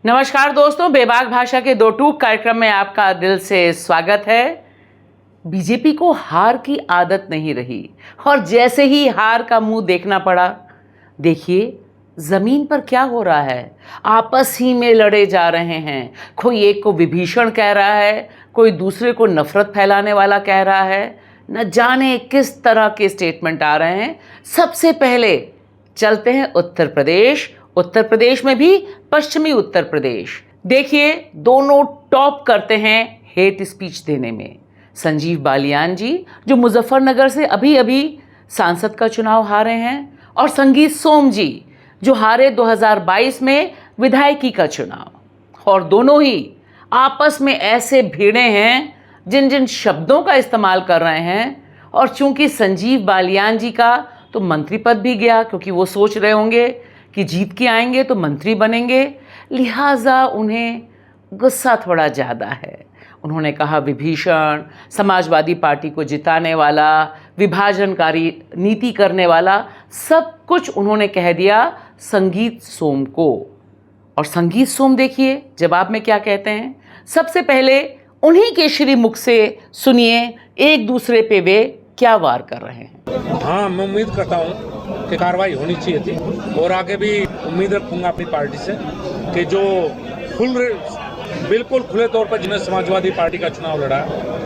नमस्कार दोस्तों, बेबाक भाषा के दो टूक कार्यक्रम में आपका दिल से स्वागत है। बीजेपी को हार की आदत नहीं रही और जैसे ही हार का मुंह देखना पड़ा, देखिए जमीन पर क्या हो रहा है। आपस ही में लड़े जा रहे हैं। कोई एक को विभीषण कह रहा है, कोई दूसरे को नफरत फैलाने वाला कह रहा है। न जाने किस तरह के स्टेटमेंट आ रहे हैं। सबसे पहले चलते हैं उत्तर प्रदेश। उत्तर प्रदेश में भी पश्चिमी उत्तर प्रदेश, देखिए दोनों टॉप करते हैं हेट स्पीच देने में। संजीव बालियान जी जो मुजफ्फरनगर से अभी अभी सांसद का चुनाव हारे हैं, और संगीत सोम जी जो हारे 2022 में विधायकी का चुनाव। और दोनों ही आपस में ऐसे भिड़े हैं जिन जिन शब्दों का इस्तेमाल कर रहे हैं। और चूंकि संजीव बालियान जी का तो मंत्री पद भी गया, क्योंकि वो सोच रहे होंगे कि जीत के आएंगे तो मंत्री बनेंगे, लिहाजा उन्हें गुस्सा थोड़ा ज़्यादा है। उन्होंने कहा विभीषण, समाजवादी पार्टी को जिताने वाला, विभाजनकारी नीति करने वाला, सब कुछ उन्होंने कह दिया संगीत सोम को। और संगीत सोम देखिए जवाब में क्या कहते हैं। सबसे पहले उन्हीं के श्री मुख से सुनिए एक दूसरे पे वे क्या वार कर रहे हैं। हाँ, मैं उम्मीद करता हूँ कि कार्रवाई होनी चाहिए थी, और आगे भी उम्मीद रखूंगा अपनी पार्टी से कि जो बिल्कुल खुले तौर पर जिन्हें समाजवादी पार्टी का चुनाव लड़ा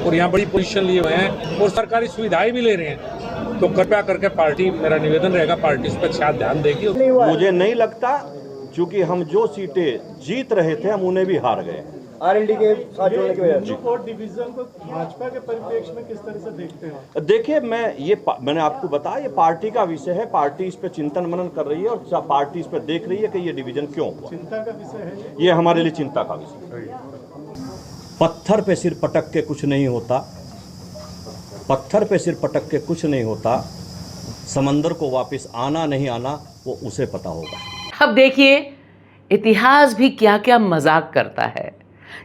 और यहाँ बड़ी पोजीशन लिए हुए हैं और सरकारी सुविधाएं भी ले रहे हैं, तो कृपया करके पार्टी, मेरा निवेदन रहेगा, पार्टी इस पर अच्छा ध्यान देगी। मुझे नहीं लगता, क्योंकि हम जो सीटें जीत रहे थे हम उन्हें भी हार गए। आरएलडी के साथ जोड़ने की वजह से कोर्ट डिवीजन को भाजपा के परिप्रेक्ष्य में किस तरह से देखते हैं? देखिए, मैंने आपको बताया, ये पार्टी का विषय है। पार्टी इस पे चिंतन मनन कर रही है और पार्टी इस पे देख रही है कि ये डिवीजन क्यों हुआ। चिंता का विषय है ये हमारे लिए चिंता का विषय है। पत्थर पे सिर पटक के कुछ नहीं होता, पत्थर पे सिर पटक के कुछ नहीं होता, समंदर को वापस आना नहीं आना वो उसे पता होगा। अब देखिए इतिहास भी क्या क्या मजाक करता है।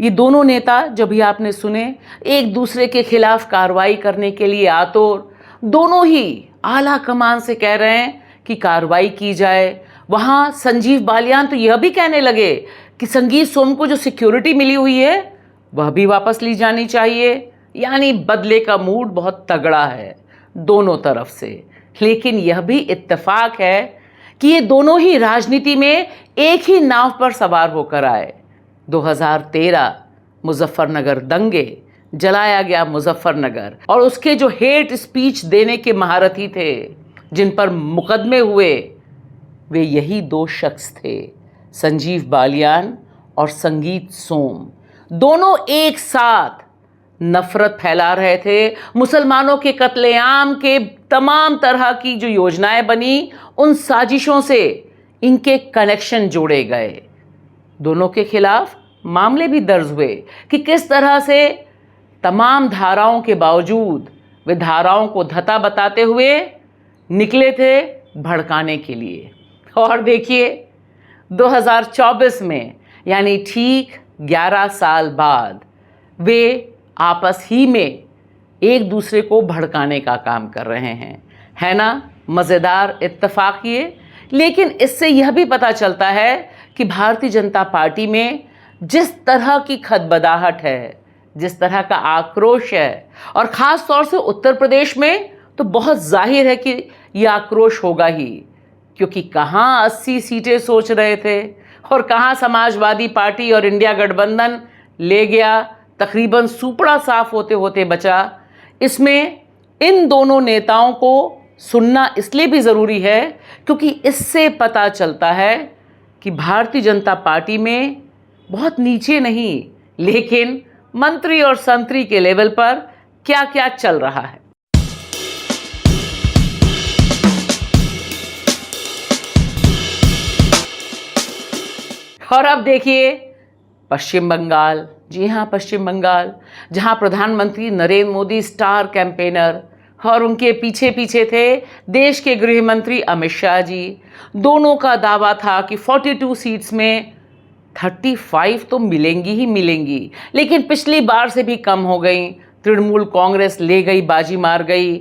ये दोनों नेता जब भी आपने सुने एक दूसरे के खिलाफ कार्रवाई करने के लिए आतुर, दोनों ही आला कमान से कह रहे हैं कि कार्रवाई की जाए। वहाँ संजीव बालियान तो यह भी कहने लगे कि संगीत सोम को जो सिक्योरिटी मिली हुई है वह भी वापस ली जानी चाहिए। यानी बदले का मूड बहुत तगड़ा है दोनों तरफ से। लेकिन यह भी इत्तेफाक है कि ये दोनों ही राजनीति में एक ही नाव पर सवार होकर आए। 2013 मुजफ्फरनगर दंगे, जलाया गया मुजफ्फरनगर, और उसके जो हेट स्पीच देने के महारथी थे, जिन पर मुकदमे हुए, वे यही दो शख्स थे, संजीव बालियान और संगीत सोम। दोनों एक साथ नफरत फैला रहे थे। मुसलमानों के कत्लेआम के तमाम तरह की जो योजनाएं बनी, उन साजिशों से इनके कनेक्शन जोड़े गए। दोनों के खिलाफ मामले भी दर्ज हुए कि किस तरह से तमाम धाराओं के बावजूद वे धाराओं को धता बताते हुए निकले थे भड़काने के लिए। और देखिए 2024 में, यानी ठीक 11 साल बाद, वे आपस ही में एक दूसरे को भड़काने का काम कर रहे हैं। है ना मज़ेदार इत्तेफाक ये। लेकिन इससे यह भी पता चलता है कि भारतीय जनता पार्टी में जिस तरह की खदबदाहट है, जिस तरह का आक्रोश है, और ख़ास तौर से उत्तर प्रदेश में तो बहुत जाहिर है कि यह आक्रोश होगा ही, क्योंकि कहाँ 80 सीटें सोच रहे थे और कहाँ समाजवादी पार्टी और इंडिया गठबंधन ले गया, तकरीबन सुपड़ा साफ होते होते बचा। इसमें इन दोनों नेताओं को सुनना इसलिए भी ज़रूरी है क्योंकि इससे पता चलता है कि भारतीय जनता पार्टी में बहुत नीचे नहीं, लेकिन मंत्री और संतरी के लेवल पर क्या क्या चल रहा है। और अब देखिए पश्चिम बंगाल। जी हाँ, पश्चिम बंगाल, जहाँ प्रधानमंत्री नरेंद्र मोदी स्टार कैंपेनर और उनके पीछे पीछे थे देश के गृह मंत्री अमित शाह जी। दोनों का दावा था कि 42 सीट्स में 35 तो मिलेंगी ही मिलेंगी, लेकिन पिछली बार से भी कम हो गई। तृणमूल कांग्रेस ले गई, बाजी मार गई।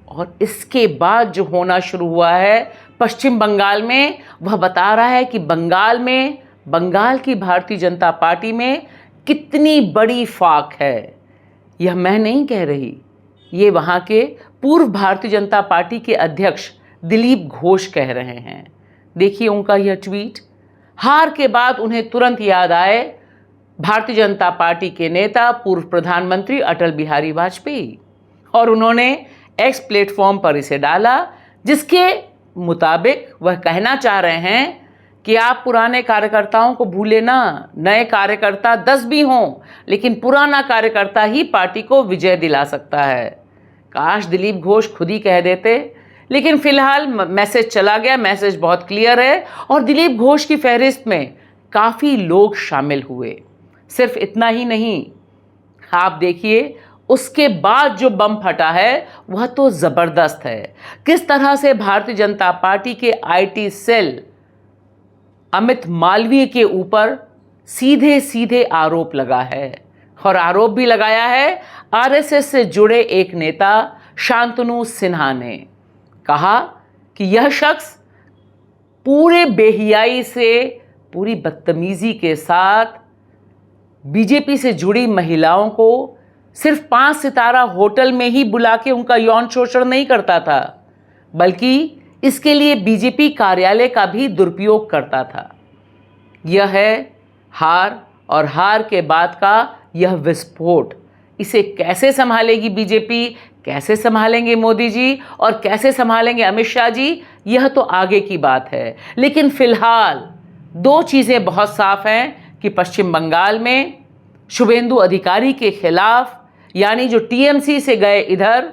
और इसके बाद जो होना शुरू हुआ है पश्चिम बंगाल में, वह बता रहा है कि बंगाल में बंगाल की भारतीय जनता पार्टी में कितनी बड़ी फाक है, यह मैं नहीं कह रही, ये वहाँ के पूर्व भारतीय जनता पार्टी के अध्यक्ष दिलीप घोष कह रहे हैं। देखिए उनका यह ट्वीट। हार के बाद उन्हें तुरंत याद आए भारतीय जनता पार्टी के नेता पूर्व प्रधानमंत्री अटल बिहारी वाजपेयी, और उन्होंने एक्स प्लेटफॉर्म पर इसे डाला, जिसके मुताबिक वह कहना चाह रहे हैं कि आप पुराने कार्यकर्ताओं को भूले ना, नए कार्यकर्ता 10 भी हों, लेकिन पुराना कार्यकर्ता ही पार्टी को विजय दिला सकता है। काश दिलीप घोष खुद ही कह देते, लेकिन फिलहाल मैसेज चला गया। मैसेज बहुत क्लियर है और दिलीप घोष की फहरिस्त में काफ़ी लोग शामिल हुए। सिर्फ इतना ही नहीं, आप देखिए उसके बाद जो बम फटा है वह तो ज़बरदस्त है। किस तरह से भारतीय जनता पार्टी के आईटी सेल अमित मालवीय के ऊपर सीधे सीधे आरोप लगा है, और आरोप भी लगाया है आरएसएस से जुड़े एक नेता शांतनु सिन्हा ने। कहा कि यह शख्स पूरे बेहियाई से, पूरी बदतमीजी के साथ बीजेपी से जुड़ी महिलाओं को सिर्फ 5 सितारा होटल में ही बुला के उनका यौन शोषण नहीं करता था, बल्कि इसके लिए बीजेपी कार्यालय का भी दुरुपयोग करता था। यह है हार, और हार के बाद का यह विस्फोट। इसे कैसे संभालेगी बीजेपी, कैसे संभालेंगे मोदी जी और कैसे संभालेंगे अमित शाह जी, यह तो आगे की बात है। लेकिन फिलहाल 2 चीज़ें बहुत साफ हैं कि पश्चिम बंगाल में शुभेंदु अधिकारी के खिलाफ, यानी जो टीएमसी से गए इधर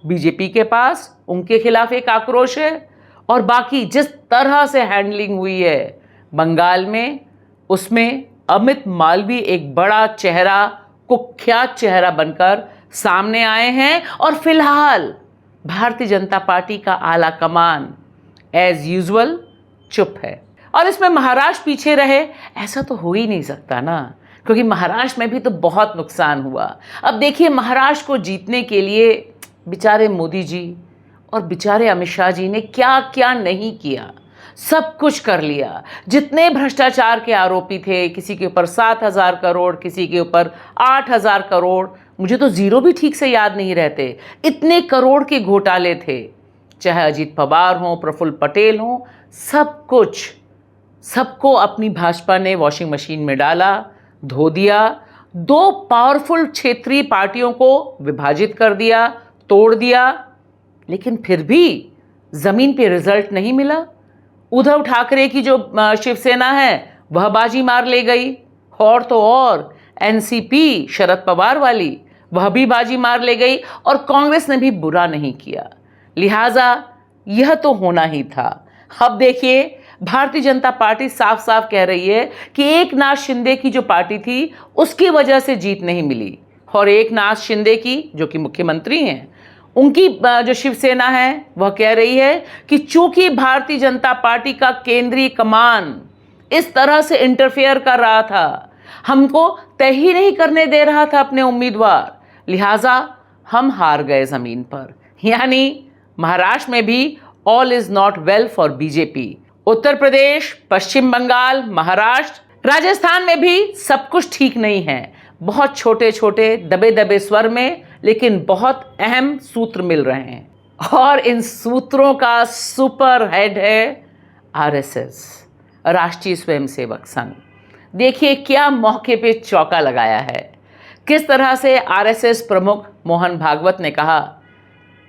बीजेपी के पास, उनके खिलाफ एक आक्रोश है, और बाकी जिस तरह से हैंडलिंग हुई है बंगाल में, उसमें अमित मालवीय एक बड़ा चेहरा, कुख्यात चेहरा बनकर सामने आए हैं। और फिलहाल भारतीय जनता पार्टी का आला कमान एज यूजुअल चुप है। और इसमें महाराष्ट्र पीछे रहे ऐसा तो हो ही नहीं सकता ना, क्योंकि महाराष्ट्र में भी तो बहुत नुकसान हुआ। अब देखिए महाराष्ट्र को जीतने के लिए बेचारे मोदी जी और बेचारे अमित शाह जी ने क्या क्या नहीं किया, सब कुछ कर लिया। जितने भ्रष्टाचार के आरोपी थे, किसी के ऊपर 7,000 करोड़, किसी के ऊपर 8,000 करोड़, मुझे तो जीरो भी ठीक से याद नहीं रहते, इतने करोड़ के घोटाले थे। चाहे अजीत पवार हों, प्रफुल्ल पटेल हों, सब कुछ, सबको अपनी भाजपा ने वॉशिंग मशीन में डाला, धो दिया। 2 पावरफुल क्षेत्रीय पार्टियों को विभाजित कर दिया, तोड़ दिया, लेकिन फिर भी जमीन पे रिजल्ट नहीं मिला। उद्धव ठाकरे की जो शिवसेना है वह बाजी मार ले गई, और तो और एनसीपी शरद पवार वाली वह भी बाजी मार ले गई, और कांग्रेस ने भी बुरा नहीं किया। लिहाजा यह तो होना ही था। अब देखिए भारतीय जनता पार्टी साफ साफ कह रही है कि एकनाथ शिंदे की जो पार्टी थी उसकी वजह से जीत नहीं मिली, और एकनाथ शिंदे की जो कि मुख्यमंत्री हैं, उनकी जो शिवसेना है वह कह रही है कि चूंकि भारतीय जनता पार्टी का केंद्रीय कमान इस तरह से इंटरफेयर कर रहा था, हमको तय ही नहीं करने दे रहा था अपने उम्मीदवार, लिहाजा हम हार गए ज़मीन पर। यानी महाराष्ट्र में भी all is not well for BJP. Uttar Pradesh, Paschim Bangal, Maharashtra, Rajasthan में भी सब कुछ ठीक नहीं है। बहुत छोटे छोटे दबे दबे स्वर में, लेकिन बहुत अहम सूत्र मिल रहे हैं, और इन सूत्रों का सुपर हेड है आरएसएस, राष्ट्रीय स्वयंसेवक संघ। देखिए क्या मौके पे चौका लगाया है, किस तरह से आरएसएस प्रमुख मोहन भागवत ने कहा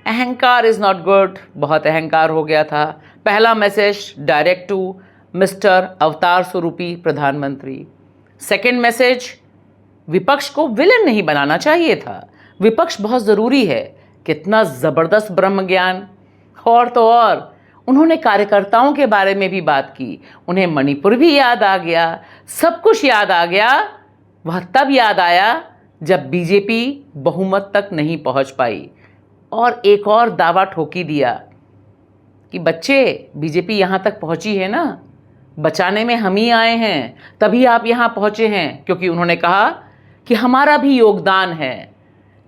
अहंकार इज़ नॉट गुड, बहुत अहंकार हो गया था। पहला मैसेज डायरेक्ट टू मिस्टर अवतार स्वरूपी प्रधानमंत्री। सेकंड मैसेज, विपक्ष को विलन नहीं बनाना चाहिए था, विपक्ष बहुत ज़रूरी है। कितना ज़बरदस्त ब्रह्म ज्ञान। और तो और उन्होंने कार्यकर्ताओं के बारे में भी बात की, उन्हें मणिपुर भी याद आ गया, सब कुछ याद आ गया। वह तब याद आया जब बीजेपी बहुमत तक नहीं पहुंच पाई, और एक और दावा ठोकी दिया कि बच्चे बीजेपी यहाँ तक पहुंची है ना, बचाने में हम ही आए हैं, तभी आप यहाँ पहुँचे हैं, क्योंकि उन्होंने कहा कि हमारा भी योगदान है।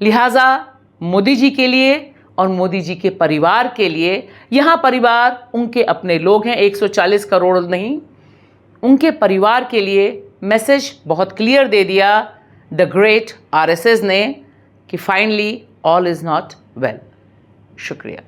लिहाजा मोदी जी के लिए और मोदी जी के परिवार के लिए, यहाँ परिवार उनके अपने लोग हैं, 140 करोड़ नहीं, उनके परिवार के लिए मैसेज बहुत क्लियर दे दिया द ग्रेट आरएसएस ने कि finally all is not well. शुक्रिया।